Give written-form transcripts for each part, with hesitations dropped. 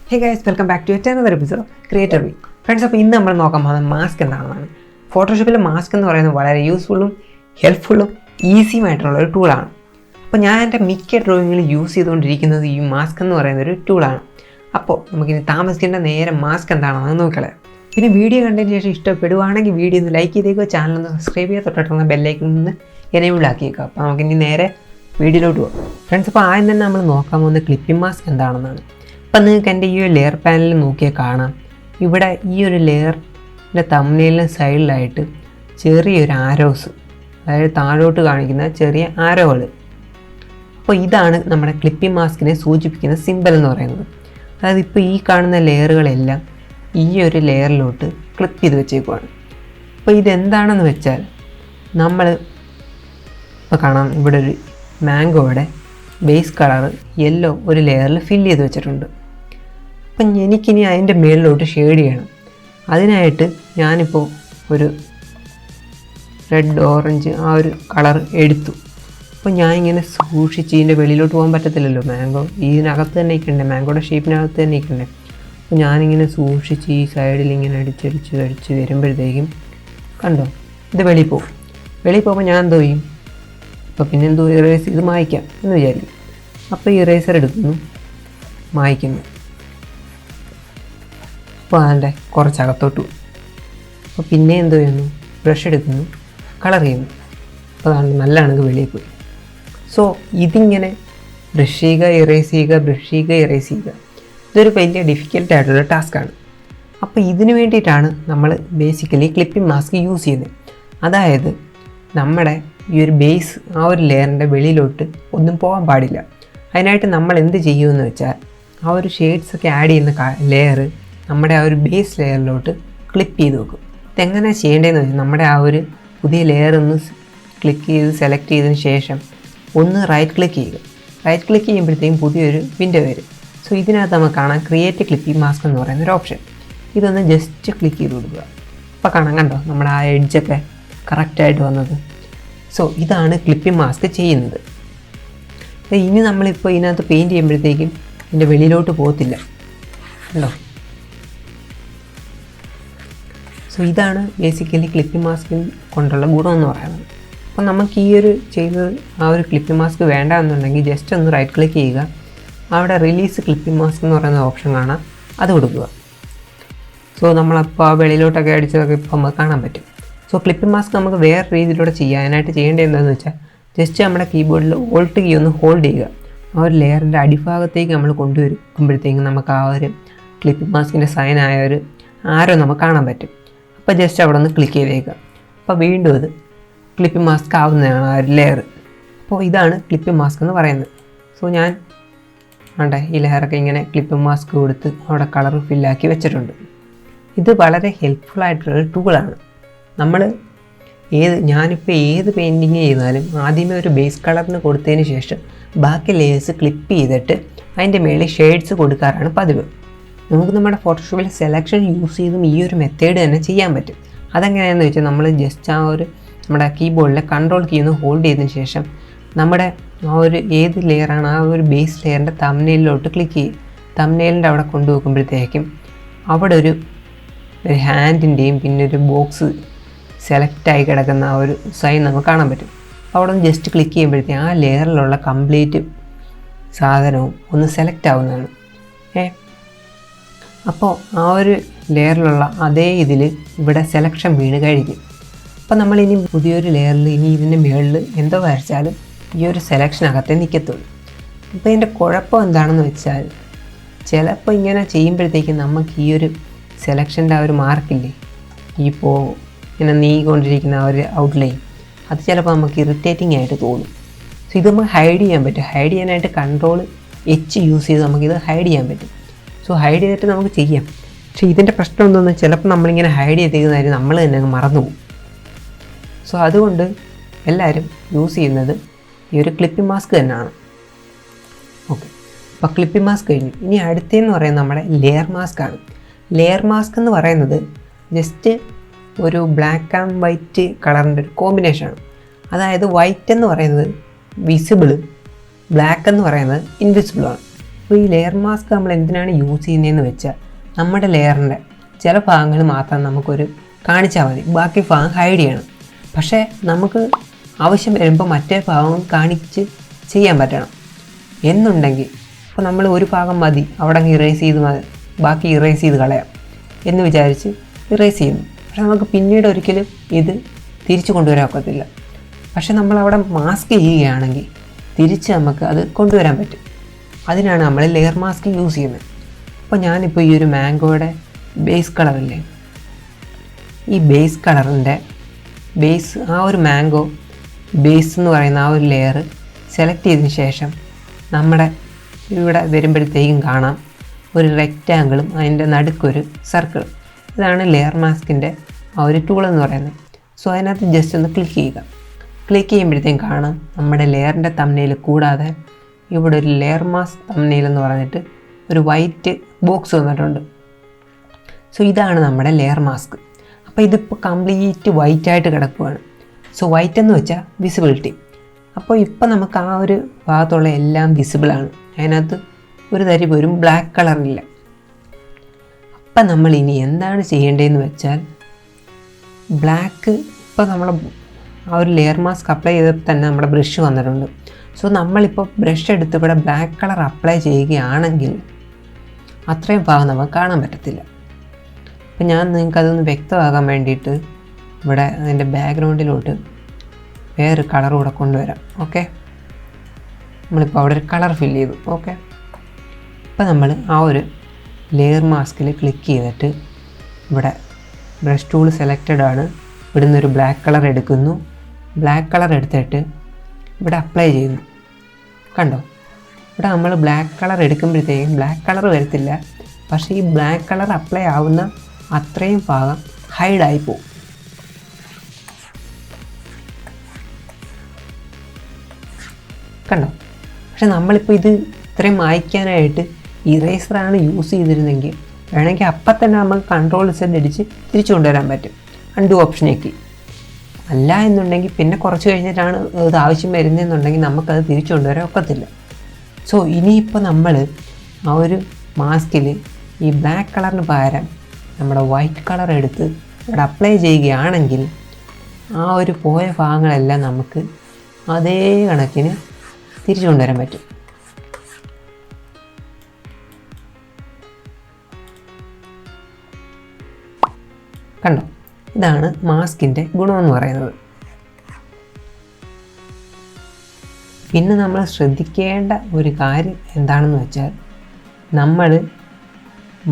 Hey guys, welcome back to yet another episode of Creator Week. Friends, അപ്പോൾ ഇന്ന് നമ്മൾ നോക്കാൻ പോകുന്നത് മാസ്ക് എന്താണെന്നാണ്. ഫോട്ടോഷോപ്പിലെ മാസ്ക് എന്ന് പറയുന്നത് വളരെ യൂസ്ഫുള്ളും ഹെൽപ്ഫുള്ളും ഈസിയുമായിട്ടുള്ള ഒരു ടൂളാണ്. അപ്പോൾ ഞാൻ എൻ്റെ മിക്ക ഡ്രോയിങ്ങിൽ യൂസ് ചെയ്തുകൊണ്ടിരിക്കുന്നത് ഈ മാസ്ക് എന്ന് പറയുന്ന ഒരു ടൂളാണ്. അപ്പോൾ നമുക്കിനി താമസിക്കേണ്ട നേരെ മാസ്ക് എന്താണെന്ന് നോക്കിക്കളയാം. പിന്നെ വീഡിയോ കണ്ടതിന് ശേഷം ഇഷ്ടപ്പെടുവാണെങ്കിൽ വീഡിയോ ഒന്ന് ലൈക്ക് ചെയ്തേക്കുക, ചാനൽ ഒന്ന് സബ്സ്ക്രൈബ് ചെയ്യുക, തൊട്ടിട്ടുള്ള ബെല്ലൈക്കൺ ഒന്ന് എനേബിൾ ആക്കിയേക്കുക. അപ്പോൾ നമുക്കിനി നേരെ വീഡിയോയിലോട്ട് പോകാം. ഫ്രണ്ട്സ്, അപ്പോൾ ആദ്യം തന്നെ നമ്മൾ നോക്കാൻ പോകുന്ന ക്ലിപ്പിംഗ് മാസ്ക് എന്താണെന്നാണ്. അപ്പം നിങ്ങൾക്ക് എൻ്റെ ഈ ഒരു ലെയർ പാനലിൽ നോക്കിയാൽ കാണാം, ഇവിടെ ഈ ഒരു ലെയറിൻ്റെ തമ്മിലിന് സൈഡിലായിട്ട് ചെറിയൊരു ആരോസ്, അതായത് താഴോട്ട് കാണിക്കുന്ന ചെറിയ ആരോകൾ. അപ്പോൾ ഇതാണ് നമ്മുടെ ക്ലിപ്പിംഗ് മാസ്കിനെ സൂചിപ്പിക്കുന്ന സിമ്പൽ എന്ന് പറയുന്നത്. അതായത് ഇപ്പോൾ ഈ കാണുന്ന ലെയറുകളെല്ലാം ഈ ഒരു ലെയറിലോട്ട് ക്ലിപ്പ് ചെയ്ത് വെച്ചേക്കുവാണ്. അപ്പോൾ ഇതെന്താണെന്ന് വെച്ചാൽ, നമ്മൾ ഇപ്പോൾ കാണാം ഇവിടെ ഒരു മാംഗോയുടെ ബേസ് കളർ യെല്ലോ ഒരു ലെയറിൽ ഫില്ല് ചെയ്ത് വെച്ചിട്ടുണ്ട്. അപ്പം എനിക്കിനി അതിൻ്റെ മേളിലോട്ട് ഷെയ്ഡ് ചെയ്യണം. അതിനായിട്ട് ഞാനിപ്പോൾ ഒരു റെഡ് ഓറഞ്ച് ആ ഒരു കളർ എടുത്തു. അപ്പോൾ ഞാൻ ഇങ്ങനെ സൂക്ഷിച്ച് ഇതിൻ്റെ വെളിയിലോട്ട് പോകാൻ പറ്റത്തില്ലല്ലോ, മാംഗോ ഇതിനകത്ത് തന്നെ നിൽക്കണ്ടേ, മാംഗോയുടെ ഷേപ്പിനകത്ത് തന്നെ നിൽക്കണ്ടേ. അപ്പോൾ ഞാനിങ്ങനെ സൂക്ഷിച്ച് ഈ സൈഡിൽ ഇങ്ങനെ അടിച്ച് വരുമ്പോഴത്തേക്കും കണ്ടോ ഇത് വെളിയിൽ പോകും. വെളിയിൽ പോകുമ്പോൾ ഞാൻ എന്തോ ചെയ്യും, അപ്പോൾ പിന്നെ എന്തോ ഇറേസ് ഇത് മായ്ക്കാം എന്ന് വിചാരിക്കും. അപ്പോൾ ഈ ഇറേസർ എടുക്കുന്നു, മായ്ക്കുന്നു. അപ്പോൾ അതിൻ്റെ കുറച്ചകത്തോട്ട് പോകും. അപ്പോൾ പിന്നെ എന്തോ ചെയ്യുന്നു, ബ്രഷ് എടുക്കുന്നു, കളർ ചെയ്യുന്നു. അപ്പോൾ അതാണ് നല്ലതാണെങ്കിൽ വെളിയിൽ പോയി. സോ ഇതിങ്ങനെ ബ്രഷ് ചെയ്യുക, ഇറേസ് ചെയ്യുക, ബ്രഷ് ചെയ്യുക, ഇറേസ് ചെയ്യുക, ഇതൊരു വലിയ ഡിഫിക്കൽട്ടായിട്ടുള്ള ടാസ്ക്കാണ്. അപ്പോൾ ഇതിന് വേണ്ടിയിട്ടാണ് നമ്മൾ ബേസിക്കലി ക്ലിപ്പിംഗ് മാസ്ക് യൂസ് ചെയ്യുന്നത്. അതായത് നമ്മുടെ ഈ ഒരു ബേസ് ആ ഒരു ലെയറിൻ്റെ വെളിയിലോട്ട് ഒന്നും പോകാൻ പാടില്ല. അതിനായിട്ട് നമ്മൾ എന്ത് ചെയ്യുമെന്ന് വെച്ചാൽ, ആ ഒരു ഷെയ്ഡ്സൊക്കെ ആഡ് ചെയ്യുന്ന ലെയർ നമ്മുടെ ആ ഒരു ബേസ് ലെയറിലോട്ട് ക്ലിപ്പ് ചെയ്ത് വെക്കും. ഇതെങ്ങനെ ചെയ്യേണ്ടതെന്ന് വെച്ചാൽ, നമ്മുടെ ആ ഒരു പുതിയ ലെയർ ഒന്ന് ക്ലിക്ക് ചെയ്ത് സെലക്ട് ചെയ്തതിന് ശേഷം ഒന്ന് റൈറ്റ് ക്ലിക്ക് ചെയ്യുക. റൈറ്റ് ക്ലിക്ക് ചെയ്യുമ്പോഴത്തേക്കും പുതിയൊരു വിൻഡോ വരും. സോ ഇതിനകത്ത് നമുക്ക് കാണാം ക്രിയേറ്റ് ക്ലിപ്പിംഗ് മാസ്ക് എന്ന് പറയുന്നൊരു ഓപ്ഷൻ. ഇതൊന്ന് ജസ്റ്റ് ക്ലിക്ക് ചെയ്ത് കൊടുക്കുക. അപ്പോൾ കാണാം, കണ്ടോ നമ്മുടെ ആ എഡ്ജൊക്കെ കറക്റ്റായിട്ട് വന്നത്. സോ ഇതാണ് ക്ലിപ്പിംഗ് മാസ്ക് ചെയ്യുന്നത്. ഇനി നമ്മളിപ്പോൾ ഇതിനകത്ത് പെയിൻറ്റ് ചെയ്യുമ്പോഴത്തേക്കും ഇതിൻ്റെ വെളിയിലോട്ട് പോകത്തില്ല, ഉണ്ടോ. സോ ഇതാണ് ബേസിക്കലി ക്ലിപ്പിംഗ് മാസ്ക് കൊണ്ടുള്ള ഗുണമെന്ന് പറയുന്നത്. അപ്പോൾ നമുക്ക് ഈ ഒരു ചെയ്തത് ആ ഒരു ക്ലിപ്പിംഗ് മാസ്ക് വേണ്ട എന്നുണ്ടെങ്കിൽ ജസ്റ്റ് ഒന്ന് റൈറ്റ് ക്ലിക്ക് ചെയ്യുക, അവിടെ റിലീസ് ക്ലിപ്പിംഗ് മാസ്ക് എന്ന് പറയുന്ന ഓപ്ഷൻ കാണാം, അത് കൊടുക്കുക. സോ നമ്മളപ്പോൾ ആ വെളിയിലോട്ടൊക്കെ അടിച്ചതൊക്കെ ഇപ്പോൾ നമുക്ക് കാണാൻ പറ്റും. സോ ക്ലിപ്പിംഗ് മാസ്ക് നമുക്ക് വേറെ രീതിയിലൂടെ ചെയ്യാനായിട്ട് ചെയ്യേണ്ടത് എന്താണെന്ന് വെച്ചാൽ, ജസ്റ്റ് നമ്മുടെ കീബോർഡിൽ ഓൾട്ട് കീ ഒന്ന് ഹോൾഡ് ചെയ്യുക. ആ ഒരു ലെയറിൻ്റെ അടിഭാഗത്തേക്ക് നമ്മൾ കൊണ്ടുവരുമ്പോഴത്തേക്കും നമുക്ക് ആ ഒരു ക്ലിപ്പിംഗ് മാസ്കിൻ്റെ സൈനായ ഒരു ആരോ നമുക്ക് കാണാൻ പറ്റും. അപ്പോൾ ജസ്റ്റ് അവിടെ ഒന്ന് ക്ലിക്ക് ചെയ്തേക്കുക. അപ്പോൾ വീണ്ടും അത് ക്ലിപ്പിംഗ് മാസ്ക് ആവുന്നതാണ് ആ ഒരു ലെയർ. അപ്പോൾ ഇതാണ് ക്ലിപ്പിംഗ് മാസ്ക് എന്ന് പറയുന്നത്. സോ ഞാൻ വേണ്ട ഈ ലെയറൊക്കെ ഇങ്ങനെ ക്ലിപ്പിംഗ് മാസ്ക് കൊടുത്ത് അവിടെ കളർ ഫില്ലാക്കി വെച്ചിട്ടുണ്ട്. ഇത് വളരെ ഹെൽപ്ഫുള്ളായിട്ടുള്ളൊരു ടൂളാണ്. ഞാനിപ്പോൾ ഏത് പെയിൻറ്റിങ് ചെയ്താലും ആദ്യമേ ഒരു ബേസ് കളറിന് കൊടുത്തതിന് ശേഷം ബാക്കി ലെയേഴ്സ് ക്ലിപ്പ് ചെയ്തിട്ട് അതിൻ്റെ മേളിൽ ഷെയ്ഡ്സ് കൊടുക്കാറാണ് പതിവ്. നമുക്ക് നമ്മുടെ ഫോട്ടോഷോപ്പിൽ സെലക്ഷൻ യൂസ് ചെയ്തും ഈ ഒരു മെത്തേഡ് തന്നെ ചെയ്യാൻ പറ്റും. അതെങ്ങനെയാണെന്ന് വെച്ചാൽ, നമ്മൾ ജസ്റ്റ് ആ ഒരു നമ്മുടെ കീബോർഡിലെ കൺട്രോൾ കീ ഒന്ന് ഹോൾഡ് ചെയ്തതിന് ശേഷം നമ്മുടെ ആ ഒരു ഏത് ലെയറാണ് ആ ഒരു ബേസ് ലെയറിൻ്റെ തംബ്നെയിലിലോട്ട് ക്ലിക്ക് ചെയ്യും. തംബ്നെയിലിൻ്റെ അവിടെ കൊണ്ടുവെക്കുമ്പോഴത്തേക്കും അവിടെ ഒരു ഹാൻഡിൻ്റെയും പിന്നെ ഒരു ബോക്സ് സെലക്റ്റായി കിടക്കുന്ന ആ ഒരു സൈൻ നമുക്ക് കാണാൻ പറ്റും. അവിടെ ഒന്ന് ജസ്റ്റ് ക്ലിക്ക് ചെയ്യുമ്പോഴത്തേക്കും ആ ലെയറിലുള്ള കംപ്ലീറ്റ് സാധനവും ഒന്ന് സെലക്ട് ആവുന്നതാണ്. അപ്പോൾ ആ ഒരു ലെയറിലുള്ള അതേ ഇതിൽ ഇവിടെ സെലക്ഷൻ വീണ് കഴിക്കും. അപ്പോൾ നമ്മളിനി പുതിയൊരു ലെയറിൽ ഇനി ഇതിൻ്റെ മുകളിൽ എന്തോ വരച്ചാലും ഈ ഒരു സെലക്ഷനകത്തേ നിൽക്കത്തുള്ളൂ. അപ്പോൾ ഇതിൻ്റെ കുഴപ്പം എന്താണെന്ന് വെച്ചാൽ, ചിലപ്പോൾ ഇങ്ങനെ ചെയ്യുമ്പോഴത്തേക്കും നമുക്ക് ഈ ഒരു സെലക്ഷൻ്റെ ആ ഒരു മാർക്കില്ലേ, ഇപ്പോൾ ഇങ്ങനെ നീങ്ങിക്കൊണ്ടിരിക്കുന്ന ആ ഒരു ഔട്ട്ലൈൻ, അത് ചിലപ്പോൾ നമുക്ക് ഇറിറ്റേറ്റിംഗ് ആയിട്ട് തോന്നും. സോ ഇത് നമുക്ക് ഹൈഡ് ചെയ്യാൻ പറ്റും. ഹൈഡ് ചെയ്യാനായിട്ട് കൺട്രോൾ എച്ച് യൂസ് ചെയ്ത് നമുക്കിത് ഹൈഡ് ചെയ്യാൻ പറ്റും. സോ ഹൈഡ് ചെയ്തിട്ട് നമുക്ക് ചെയ്യാം. പക്ഷേ ഇതിൻ്റെ പ്രശ്നം എന്താണെന്ന് വെച്ചാൽ, ചിലപ്പോൾ നമ്മളിങ്ങനെ ഹൈഡ് ചെയ്തിരിക്കുന്ന കാര്യം നമ്മൾ തന്നെ അങ്ങ് മറന്നു പോകും. സോ അതുകൊണ്ട് എല്ലാവരും യൂസ് ചെയ്യുന്നത് ഈ ഒരു ക്ലിപ്പിംഗ് മാസ്ക് തന്നെയാണ്. ഓക്കെ, അപ്പോൾ ക്ലിപ്പിംഗ് മാസ്ക് കഴിഞ്ഞു. ഇനി അടുത്തതെന്ന് പറയുന്നത് നമ്മുടെ ലെയർ മാസ്ക് ആണ്. ലെയർ മാസ്ക് എന്ന് പറയുന്നത് ജസ്റ്റ് ഒരു ബ്ലാക്ക് ആൻഡ് വൈറ്റ് കളറിൻ്റെ ഒരു കോമ്പിനേഷനാണ്. അതായത് വൈറ്റ് എന്ന് പറയുന്നത് വിസിബിളും ബ്ലാക്ക് എന്ന് പറയുന്നത് ഇൻവിസിബിളുമാണ്. അപ്പോൾ ഈ ലെയർ മാസ്ക് നമ്മൾ എന്തിനാണ് യൂസ് ചെയ്യുന്നതെന്ന് വെച്ചാൽ നമ്മുടെ ലെയറിൻ്റെ ചില ഭാഗങ്ങൾ മാത്രം നമുക്കൊരു കാണിച്ചാൽ മതി, ബാക്കി ഭാഗം ഹൈഡ് ചെയ്യണം. പക്ഷേ നമുക്ക് ആവശ്യം വരുമ്പോൾ മറ്റേ ഭാഗം കാണിച്ച് ചെയ്യാൻ പറ്റണം എന്നുണ്ടെങ്കിൽ ഇപ്പോൾ നമ്മൾ ഒരു ഭാഗം മതി അവിടെ ഇറേസ് ചെയ്ത് ബാക്കി ഇറേസ് ചെയ്ത് കളയാം എന്ന് വിചാരിച്ച് ഇറേസ് ചെയ്യുന്നു. പക്ഷെ നമുക്ക് പിന്നീട് ഒരിക്കലും ഇത് തിരിച്ചു കൊണ്ടുവരാൻ ഒക്കത്തില്ല. പക്ഷെ നമ്മളവിടെ മാസ്ക് ചെയ്യുകയാണെങ്കിൽ തിരിച്ച് നമുക്ക് അത് കൊണ്ടുവരാൻ പറ്റും. അതിനാണ് നമ്മൾ ലെയർ മാസ്ക് യൂസ് ചെയ്യുന്നത്. അപ്പോൾ ഞാനിപ്പോൾ ഈ ഒരു മാംഗോയുടെ ബേസ് കളറില്ലേ, ഈ ബേസ് കളറിൻ്റെ ബേസ് ആ ഒരു മാംഗോ ബേസ് എന്ന് പറയുന്ന ആ ഒരു ലെയർ സെലക്ട് ചെയ്തതിന് ശേഷം നമ്മുടെ ഇവിടെ വരുമ്പോഴത്തേക്കും കാണാം ഒരു റെക്റ്റാങ്കിളും അതിൻ്റെ നടുക്കൊരു സർക്കിളും. ഇതാണ് ലെയർ മാസ്കിൻ്റെ ആ ഒരു ടൂൾ എന്ന് പറയുന്നത്. സോ അതിനകത്ത് ജസ്റ്റ് ഒന്ന് ക്ലിക്ക് ചെയ്യുക. ക്ലിക്ക് ചെയ്യുമ്പോഴത്തേക്കും കാണാം നമ്മുടെ ലെയറിൻ്റെ തംബ്നെയിൽ കൂടാതെ ഇവിടെ ഒരു ലെയർ മാസ്ക് തംബ്നെയിൽ എന്ന് പറഞ്ഞിട്ട് ഒരു വൈറ്റ് ബോക്സ് വന്നിട്ടുണ്ട്. സോ ഇതാണ് നമ്മുടെ ലെയർ മാസ്ക്. അപ്പോൾ ഇതിപ്പോൾ കംപ്ലീറ്റ് വൈറ്റായിട്ട് കിടക്കുകയാണ്. സോ വൈറ്റ് എന്ന് വെച്ചാൽ വിസിബിലിറ്റി. അപ്പോൾ ഇപ്പോൾ നമുക്ക് ആ ഒരു ഭാഗത്തുള്ള എല്ലാം വിസിബിളാണ്, അതിനകത്ത് ഒരു തരി പോലും ബ്ലാക്ക് കളറില്ല. അപ്പം നമ്മൾ ഇനി എന്താണ് ചെയ്യേണ്ടതെന്ന് വെച്ചാൽ ബ്ലാക്ക് ഇപ്പോൾ നമ്മൾ ആ ഒരു ലെയർ മാസ്ക് അപ്ലൈ ചെയ്തപ്പോൾ തന്നെ നമ്മുടെ ബ്രഷ് വന്നിട്ടുണ്ട്. സോ നമ്മളിപ്പോൾ ബ്രഷ് എടുത്ത് ഇവിടെ ബ്ലാക്ക് കളർ അപ്ലൈ ചെയ്യുകയാണെങ്കിൽ അത്രയും ഭാഗം നമുക്ക് കാണാൻ പറ്റത്തില്ല. അപ്പം ഞാൻ നിങ്ങൾക്കതൊന്ന് വ്യക്തമാകാൻ വേണ്ടിയിട്ട് ഇവിടെ അതിൻ്റെ ബാക്ക്ഗ്രൗണ്ടിലോട്ട് വേറൊരു കളർ കൂടെ കൊണ്ടുവരാം. ഓക്കെ, നമ്മളിപ്പോൾ അവിടെ ഒരു കളർ ഫില്ല് ചെയ്തു. ഓക്കെ, ഇപ്പം നമ്മൾ ആ ഒരു ലെയർ മാസ്കിൽ ക്ലിക്ക് ചെയ്തിട്ട് ഇവിടെ ബ്രഷ് ടൂൾ സെലക്റ്റഡ് ആണ്, ഇവിടുന്ന് ഒരു ബ്ലാക്ക് കളർ എടുക്കുന്നു. ബ്ലാക്ക് കളർ എടുത്തിട്ട് ഇവിടെ അപ്ലൈ ചെയ്യുന്നു. കണ്ടോ, ഇവിടെ നമ്മൾ ബ്ലാക്ക് കളർ എടുക്കുമ്പോഴത്തേക്കും ബ്ലാക്ക് കളർ വരത്തില്ല, പക്ഷേ ഈ ബ്ലാക്ക് കളർ അപ്ലൈ ആവുന്ന അത്രയും ഭാഗം ഹൈഡായി പോകും. കണ്ടോ, പക്ഷെ നമ്മളിപ്പോൾ ഇത് ഇത്രയും മായ്ക്കാനായിട്ട് ഇറേസറാണ് യൂസ് ചെയ്തിരുന്നെങ്കിൽ വേണമെങ്കിൽ അപ്പം തന്നെ നമുക്ക് കൺട്രോൾ സെറ്റ് അടിച്ച് തിരിച്ചു കൊണ്ടുവരാൻ പറ്റും, അൺഡു ഓപ്ഷനേക്ക്. അല്ല എന്നുണ്ടെങ്കിൽ പിന്നെ കുറച്ച് കഴിഞ്ഞിട്ടാണ് ഇത് ആവശ്യം വരുന്നതെന്നുണ്ടെങ്കിൽ നമുക്കത് തിരിച്ചു കൊണ്ടുവരാൻ ഒക്കത്തില്ല. സോ ഇനിയിപ്പോൾ നമ്മൾ ആ ഒരു മാസ്കിൽ ഈ ബ്ലാക്ക് കളറിന് പകരം നമ്മുടെ വൈറ്റ് കളർ എടുത്ത് ഇവിടെ അപ്ലൈ ചെയ്യുകയാണെങ്കിൽ ആ ഒരു പോയ ഭാഗങ്ങളെല്ലാം നമുക്ക് അതേ കണക്കിന് തിരിച്ചു കൊണ്ടുവരാൻ പറ്റും. കണ്ടോ, ഇതാണ് മാസ്കിൻ്റെ ഗുണമെന്ന് പറയുന്നത്. പിന്നെ നമ്മൾ ശ്രദ്ധിക്കേണ്ട ഒരു കാര്യം എന്താണെന്ന് വെച്ചാൽ നമ്മൾ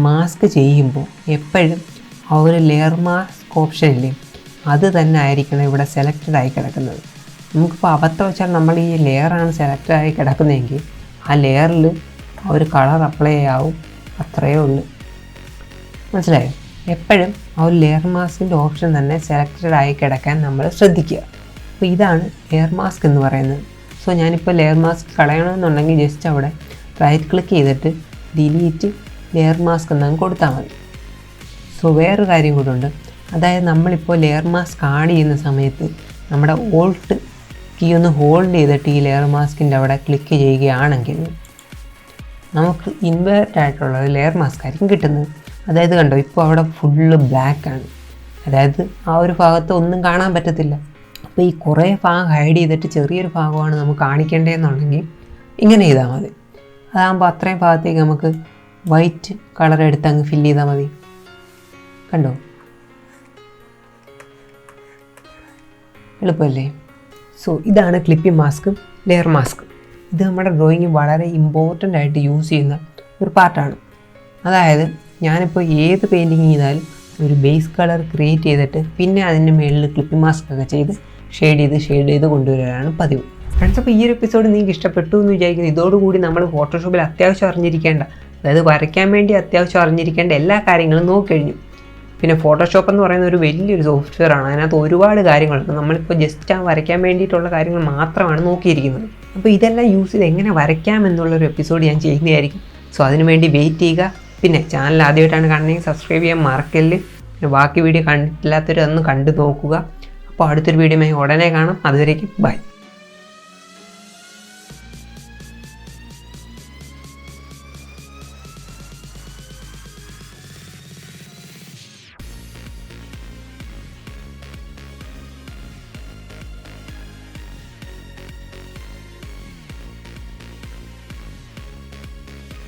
മാസ്ക് ചെയ്യുമ്പോൾ എപ്പോഴും ആ ഒരു ലെയർ മാസ്ക് ഓപ്ഷനില്ലേ അത് തന്നെ ആയിരിക്കണം ഇവിടെ സെലക്റ്റഡ് ആയി കിടക്കുന്നത്. നമുക്കിപ്പോൾ അബദ്ധം വെച്ചാൽ നമ്മൾ ഈ ലെയറാണ് സെലക്റ്റഡ് ആയി കിടക്കുന്നതെങ്കിൽ ആ ലെയറിൽ ആ ഒരു കളർ അപ്ലൈ ആവും, അത്രയേ ഉള്ളൂ. മനസ്സിലായോ? എപ്പോഴും ആ ഒരു ലെയർ മാസ്കിൻ്റെ ഓപ്ഷൻ തന്നെ സെലക്റ്റഡ് ആയി കിടക്കാൻ നമ്മൾ ശ്രദ്ധിക്കുക. അപ്പോൾ ഇതാണ് ലെയർ മാസ്ക് എന്ന് പറയുന്നത്. സോ ഞാനിപ്പോൾ ലെയർ മാസ്ക് കളയണമെന്നുണ്ടെങ്കിൽ ജസ്റ്റ് അവിടെ റൈറ്റ് ക്ലിക്ക് ചെയ്തിട്ട് ഡിലീറ്റ് ലെയർ മാസ്ക് എന്നങ്ങ് കൊടുത്താൽ മതി. സോ വേറൊരു കാര്യം കൂടെ ഉണ്ട്, അതായത് നമ്മളിപ്പോൾ ലെയർ മാസ്ക് ആഡ് ചെയ്യുന്ന സമയത്ത് നമ്മുടെ ഓൾട്ട് കീ ഒന്ന് ഹോൾഡ് ചെയ്തിട്ട് ഈ ലെയർ മാസ്കിൻ്റെ അവിടെ ക്ലിക്ക് ചെയ്യുകയാണെങ്കിൽ നമുക്ക് ഇൻവേർട്ട് ആയിട്ടുള്ള ഒരു ലെയർ മാസ്ക് ആയിരിക്കും കിട്ടുന്നത്. അതായത് കണ്ടോ, ഇപ്പോൾ അവിടെ ഫുള്ള് ബ്ലാക്കാണ്, അതായത് ആ ഒരു ഭാഗത്ത് ഒന്നും കാണാൻ പറ്റത്തില്ല. അപ്പോൾ ഈ കുറേ ഭാഗം ഹൈഡ് ചെയ്തിട്ട് ചെറിയൊരു ഭാഗമാണ് നമുക്ക് കാണിക്കേണ്ടതെന്നുണ്ടെങ്കിൽ ഇങ്ങനെ ചെയ്താൽ മതി. അതാകുമ്പോൾ അത്രയും ഭാഗത്തേക്ക് നമുക്ക് വൈറ്റ് കളർ എടുത്ത് അങ്ങ് ഫില്ല് ചെയ്താൽ മതി. കണ്ടോ, എളുപ്പമല്ലേ? സോ ഇതാണ് ക്ലിപ്പിംഗ് മാസ്കും ലെയർ മാസ്കും. ഇത് നമ്മുടെ ഡ്രോയിങ് വളരെ ഇമ്പോർട്ടൻ്റ് ആയിട്ട് യൂസ് ചെയ്യുന്ന ഒരു പാർട്ടാണ്. അതായത് ഞാനിപ്പോൾ ഏത് പെയിൻറ്റിങ് ചെയ്താലും ഒരു ബേസ് കളർ ക്രിയേറ്റ് ചെയ്തിട്ട് പിന്നെ അതിൻ്റെ മുകളിൽ ക്ലിപ്പിംഗ് മാസ്ക് ഒക്കെ ചെയ്ത് ഷെയ്ഡ് ചെയ്ത് കൊണ്ടുവരാനാണ് പതിവ്. ഫ്രണ്ട്സ്, അപ്പോൾ ഈ ഒരു എപ്പിസോഡ് നിങ്ങൾക്ക് ഇഷ്ടപ്പെട്ടു എന്ന് വിചാരിക്കുന്നു. ഇതോടുകൂടി നമ്മൾ ഫോട്ടോഷോപ്പിൽ അത്യാവശ്യം അറിഞ്ഞിരിക്കേണ്ട, അതായത് വരയ്ക്കാൻ വേണ്ടി അത്യാവശ്യം അറിഞ്ഞിരിക്കേണ്ട എല്ലാ കാര്യങ്ങളും നോക്കിക്കഴിഞ്ഞു. പിന്നെ ഫോട്ടോഷോപ്പ് എന്ന് പറയുന്ന ഒരു വലിയൊരു സോഫ്റ്റ്വെയർ ആണ്, അതിനകത്ത് ഒരുപാട് കാര്യങ്ങളുണ്ട്. നമ്മളിപ്പോൾ ജസ്റ്റ് ആ വരയ്ക്കാൻ വേണ്ടിയിട്ടുള്ള കാര്യങ്ങൾ മാത്രമാണ് നോക്കിയിരിക്കുന്നത്. അപ്പോൾ ഇതെല്ലാം യൂസ് ചെയ്ത് എങ്ങനെ വരയ്ക്കാം എന്നുള്ളൊരു എപ്പിസോഡ് ഞാൻ ചെയ്യുന്നതായിരിക്കും. സോ അതിനുവേണ്ടി വെയിറ്റ് ചെയ്യുക. പിന്നെ ചാനൽ ആദ്യമായിട്ടാണ് കാണുന്നതെങ്കിൽ സബ്സ്ക്രൈബ് ചെയ്യാൻ മറക്കല്ല്. പിന്നെ ബാക്കി വീഡിയോ കണ്ടിട്ടില്ലാത്തവർ അതൊന്ന് കണ്ടു നോക്കുക. അപ്പോൾ അടുത്തൊരു വീഡിയോയുമായി ഉടനെ കാണാം. അതുവരേക്കും ബൈ.